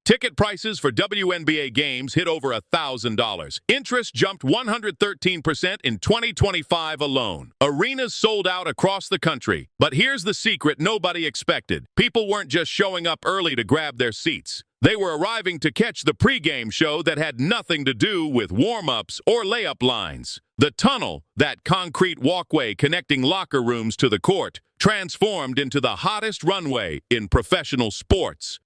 Ticket prices for WNBA games hit over $1,000. Interest jumped 113% in 2025 alone. Arenas sold out across the country. But here's the secret nobody expected. People weren't just showing up early to grab their seats. They were arriving to catch the pregame show that had nothing to do with warm-ups or layup lines. The tunnel, that concrete walkway connecting locker rooms to the court, transformed into the hottest runway in professional sports.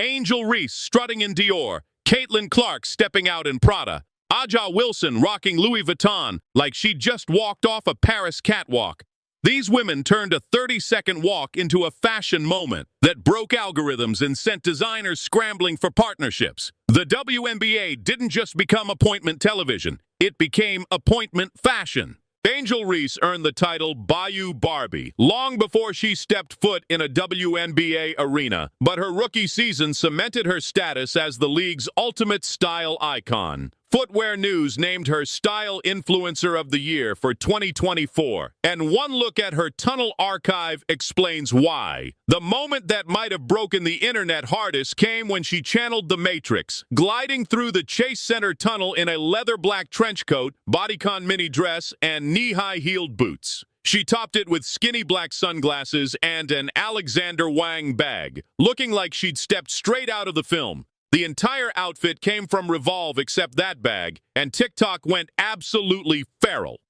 Angel Reese strutting in Dior, Caitlin Clark stepping out in Prada, Aja Wilson rocking Louis Vuitton like she just walked off a Paris catwalk. These women turned a 30-second walk into a fashion moment that broke algorithms and sent designers scrambling for partnerships. The WNBA didn't just become appointment television, it became appointment fashion. Angel Reese earned the title Bayou Barbie long before she stepped foot in a WNBA arena, but her rookie season cemented her status as the league's ultimate style icon. Footwear News named her Style Influencer of the Year for 2024, and one look at her tunnel archive explains why. The moment that might have broken the internet hardest came when she channeled the Matrix, gliding through the Chase Center tunnel in a leather black trench coat, bodycon mini dress, and knee-high heeled boots. She topped it with skinny black sunglasses and an Alexander Wang bag, looking like she'd stepped straight out of the film. The entire outfit came from Revolve except that bag, and TikTok went absolutely feral.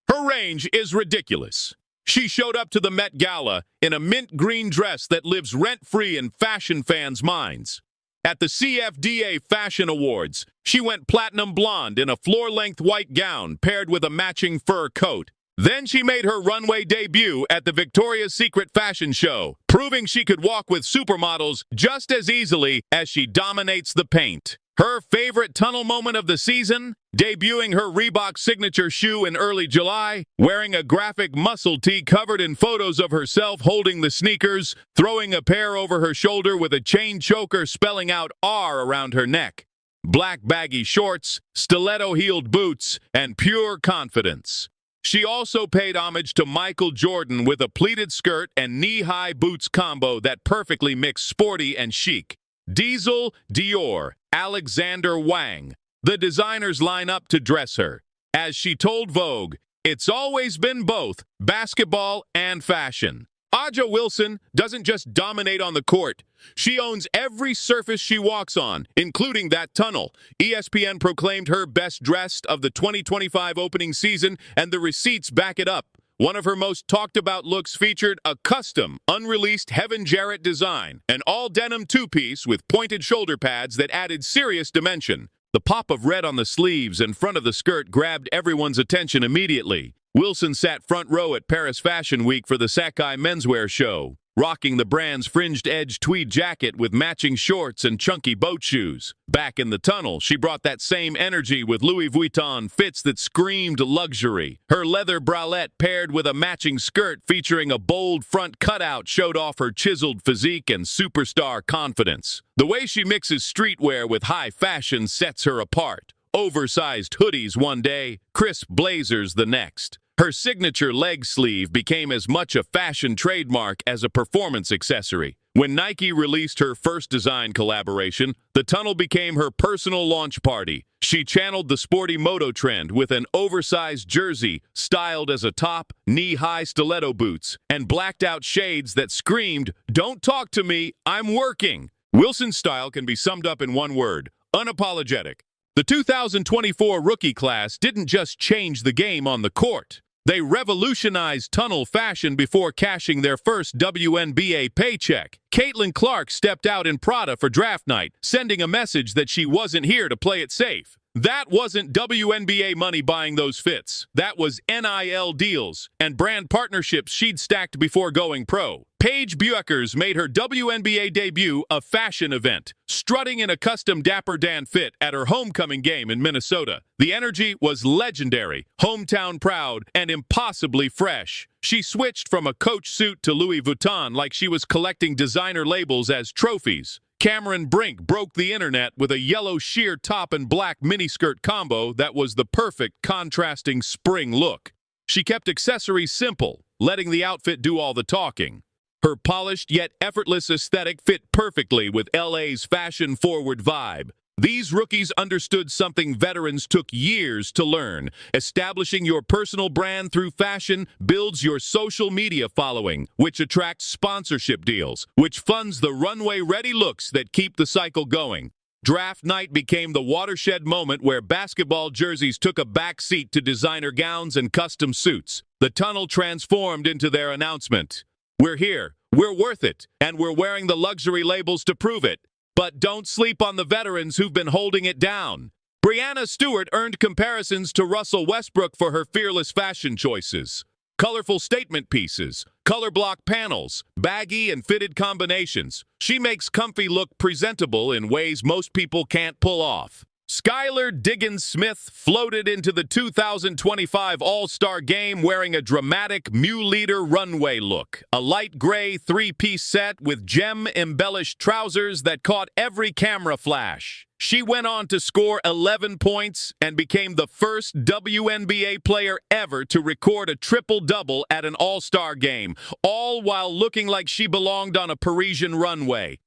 Her range is ridiculous. She showed up to the Met Gala in a mint green dress that lives rent-free in fashion fans' minds. At the CFDA Fashion Awards, she went platinum blonde in a floor-length white gown paired with a matching fur coat. Then she made her runway debut at the Victoria's Secret fashion show, proving she could walk with supermodels just as easily as she dominates the paint. Her favorite tunnel moment of the season? Debuting her Reebok signature shoe in early July, wearing a graphic muscle tee covered in photos of herself holding the sneakers, throwing a pair over her shoulder with a chain choker spelling out R around her neck. Black baggy shorts, stiletto-heeled boots, and pure confidence. She also paid homage to Michael Jordan with a pleated skirt and knee-high boots combo that perfectly mixed sporty and chic. Diesel, Dior, Alexander Wang. The designers line up to dress her. As she told Vogue, it's always been both basketball and fashion. Aja Wilson doesn't just dominate on the court. She owns every surface she walks on, including that tunnel. ESPN proclaimed her best dressed of the 2025 opening season, and the receipts back it up. One of her most talked about looks featured a custom, unreleased Heaven Jarrett design, an all-denim two-piece with pointed shoulder pads that added serious dimension. The pop of red on the sleeves and front of the skirt grabbed everyone's attention immediately. Wilson sat front row at Paris Fashion Week for the Sakai menswear show, rocking the brand's fringed-edge tweed jacket with matching shorts and chunky boat shoes. Back in the tunnel, she brought that same energy with Louis Vuitton fits that screamed luxury. Her leather bralette paired with a matching skirt featuring a bold front cutout showed off her chiseled physique and superstar confidence. The way she mixes streetwear with high fashion sets her apart. Oversized hoodies one day, crisp blazers the next. Her signature leg sleeve became as much a fashion trademark as a performance accessory. When Nike released her first design collaboration, the tunnel became her personal launch party. She channeled the sporty moto trend with an oversized jersey styled as a top, knee-high stiletto boots, and blacked-out shades that screamed, "Don't talk to me, I'm working." Wilson's style can be summed up in one word: unapologetic. The 2024 rookie class didn't just change the game on the court. They revolutionized tunnel fashion before cashing their first WNBA paycheck. Caitlin Clark stepped out in Prada for draft night, sending a message that she wasn't here to play it safe. That wasn't WNBA money buying those fits. That was NIL deals and brand partnerships she'd stacked before going pro. Paige Bueckers made her WNBA debut a fashion event, strutting in a custom Dapper Dan fit at her homecoming game in Minnesota. The energy was legendary, hometown proud, and impossibly fresh. She switched from a Coach suit to Louis Vuitton like she was collecting designer labels as trophies. Cameron Brink broke the internet with a yellow sheer top and black miniskirt combo that was the perfect contrasting spring look. She kept accessories simple, letting the outfit do all the talking. Her polished yet effortless aesthetic fit perfectly with LA's fashion-forward vibe. These rookies understood something veterans took years to learn. Establishing your personal brand through fashion builds your social media following, which attracts sponsorship deals, which funds the runway-ready looks that keep the cycle going. Draft night became the watershed moment where basketball jerseys took a back seat to designer gowns and custom suits. The tunnel transformed into their announcement. We're here, we're worth it, and we're wearing the luxury labels to prove it. But don't sleep on the veterans who've been holding it down. Breanna Stewart earned comparisons to Russell Westbrook for her fearless fashion choices. Colorful statement pieces, color block panels, baggy and fitted combinations. She makes comfy look presentable in ways most people can't pull off. Skylar Diggins-Smith floated into the 2025 All-Star Game wearing a dramatic Mew Leader runway look, a light gray three-piece set with gem-embellished trousers that caught every camera flash. She went on to score 11 points and became the first WNBA player ever to record a triple-double at an All-Star Game, all while looking like she belonged on a Parisian runway.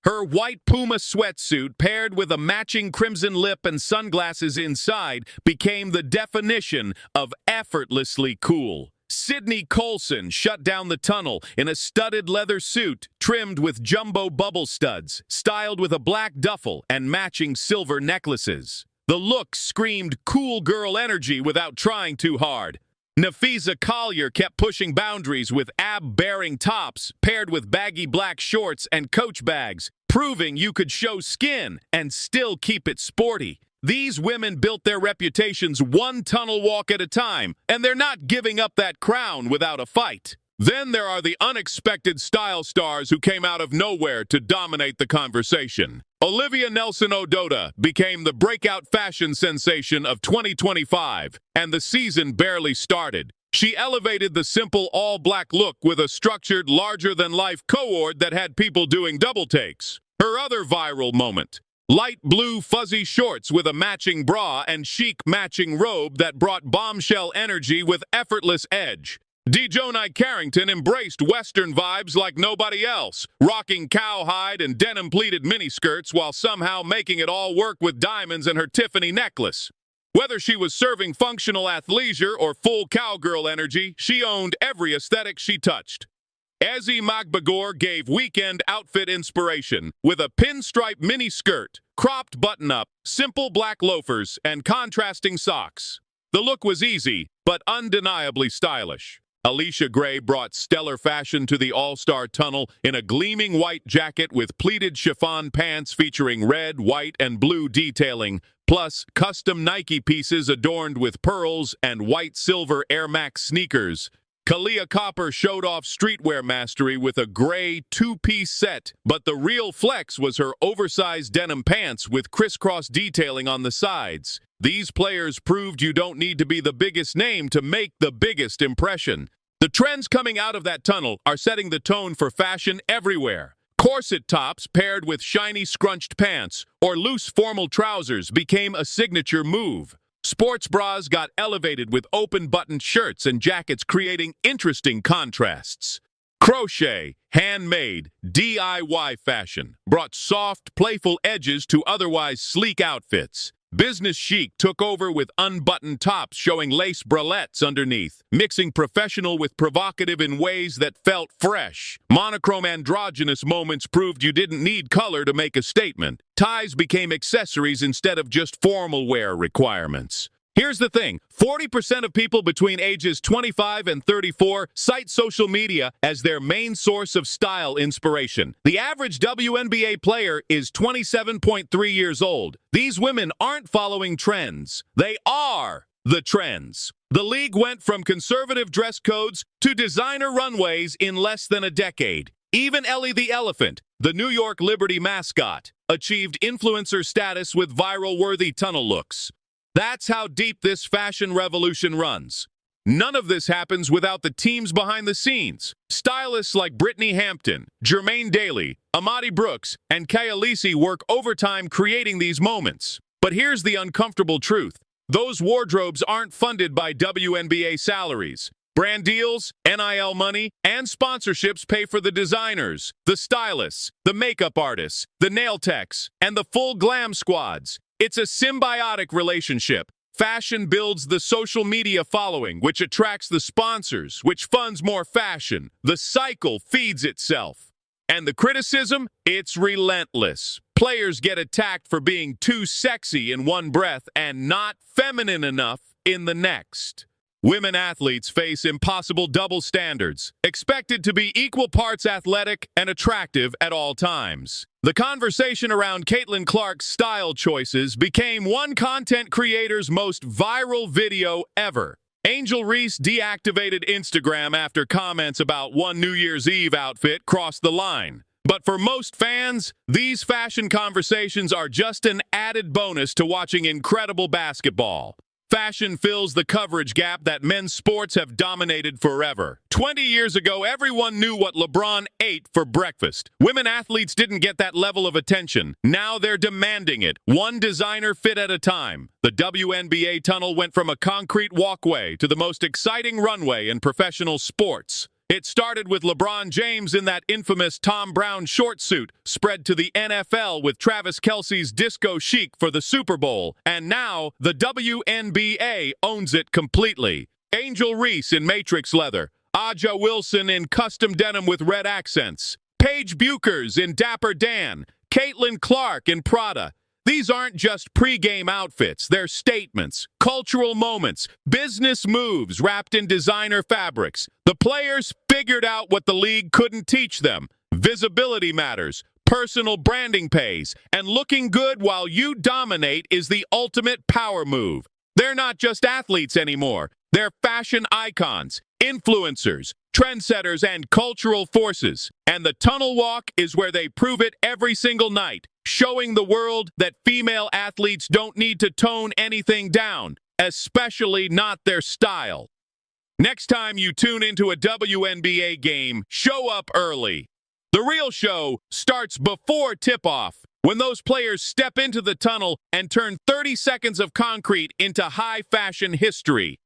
Her white Puma sweatsuit, paired with a matching crimson lip and sunglasses inside, became the definition of effortlessly cool. Sydney Colson shut down the tunnel in a studded leather suit trimmed with jumbo bubble studs, styled with a black duffel and matching silver necklaces. The look screamed cool girl energy without trying too hard. Nafisa Collier kept pushing boundaries with ab-bearing tops paired with baggy black shorts and coach bags, proving you could show skin and still keep it sporty. These women built their reputations one tunnel walk at a time, and they're not giving up that crown without a fight. Then there are the unexpected style stars who came out of nowhere to dominate the conversation. Olivia Nelson-Ododa became the breakout fashion sensation of 2025, and the season barely started. She elevated the simple all-black look with a structured, larger-than-life cohort that had people doing double takes. Her other viral moment: light blue fuzzy shorts with a matching bra and chic matching robe that brought bombshell energy with effortless edge. Dejonai Carrington embraced Western vibes like nobody else, rocking cowhide and denim-pleated miniskirts while somehow making it all work with diamonds and her Tiffany necklace. Whether she was serving functional athleisure or full cowgirl energy, she owned every aesthetic she touched. Ezi Magbagor gave weekend outfit inspiration with a pinstripe mini skirt, cropped button-up, simple black loafers, and contrasting socks. The look was easy, but undeniably stylish. Alicia Gray brought stellar fashion to the All-Star Tunnel in a gleaming white jacket with pleated chiffon pants featuring red, white, and blue detailing, plus custom Nike pieces adorned with pearls and white-silver Air Max sneakers. Kalia Copper showed off streetwear mastery with a gray two-piece set, but the real flex was her oversized denim pants with crisscross detailing on the sides. These players proved you don't need to be the biggest name to make the biggest impression. The trends coming out of that tunnel are setting the tone for fashion everywhere. Corset tops paired with shiny scrunched pants or loose formal trousers became a signature move. Sports bras got elevated with open-buttoned shirts and jackets, creating interesting contrasts. Crochet, handmade, DIY fashion brought soft, playful edges to otherwise sleek outfits. Business chic took over with unbuttoned tops showing lace bralettes underneath, mixing professional with provocative in ways that felt fresh. Monochrome androgynous moments proved you didn't need color to make a statement. Ties became accessories instead of just formal wear requirements. Here's the thing: 40% of people between ages 25 and 34 cite social media as their main source of style inspiration. The average WNBA player is 27.3 years old. These women aren't following trends. They are the trends. The league went from conservative dress codes to designer runways in less than a decade. Even Ellie the Elephant, the New York Liberty mascot, achieved influencer status with viral-worthy tunnel looks. That's how deep this fashion revolution runs. None of this happens without the teams behind the scenes. Stylists like Brittany Hampton, Jermaine Daly, Amadi Brooks, and Kayalisi work overtime creating these moments. But here's the uncomfortable truth: those wardrobes aren't funded by WNBA salaries. Brand deals, NIL money, and sponsorships pay for the designers, the stylists, the makeup artists, the nail techs, and the full glam squads. It's a symbiotic relationship. Fashion builds the social media following, which attracts the sponsors, which funds more fashion. The cycle feeds itself. And the criticism? It's relentless. Players get attacked for being too sexy in one breath and not feminine enough in the next. Women athletes face impossible double standards, expected to be equal parts athletic and attractive at all times. The conversation around Caitlin Clark's style choices became one content creator's most viral video ever. Angel Reese deactivated Instagram after comments about one New Year's Eve outfit crossed the line. But for most fans, these fashion conversations are just an added bonus to watching incredible basketball. Fashion fills the coverage gap that men's sports have dominated forever. 20 years ago, everyone knew what LeBron ate for breakfast. Women athletes didn't get that level of attention. Now they're demanding it, one designer fit at a time. The WNBA tunnel went from a concrete walkway to the most exciting runway in professional sports. It started with LeBron James in that infamous Tom Brown short suit, spread to the NFL with Travis Kelce's disco chic for the Super Bowl, and now the WNBA owns it completely. Angel Reese in Matrix leather, Aja Wilson in custom denim with red accents, Paige Buchers in Dapper Dan, Caitlin Clark in Prada. These aren't just pregame outfits, they're statements, cultural moments, business moves wrapped in designer fabrics. The players figured out what the league couldn't teach them. Visibility matters, personal branding pays, and looking good while you dominate is the ultimate power move. They're not just athletes anymore, they're fashion icons, influencers, trendsetters, and cultural forces. And the tunnel walk is where they prove it every single night, showing the world that female athletes don't need to tone anything down, especially not their style. Next time you tune into a WNBA game, show up early. The real show starts before tip-off, when those players step into the tunnel and turn 30 seconds of concrete into high-fashion history.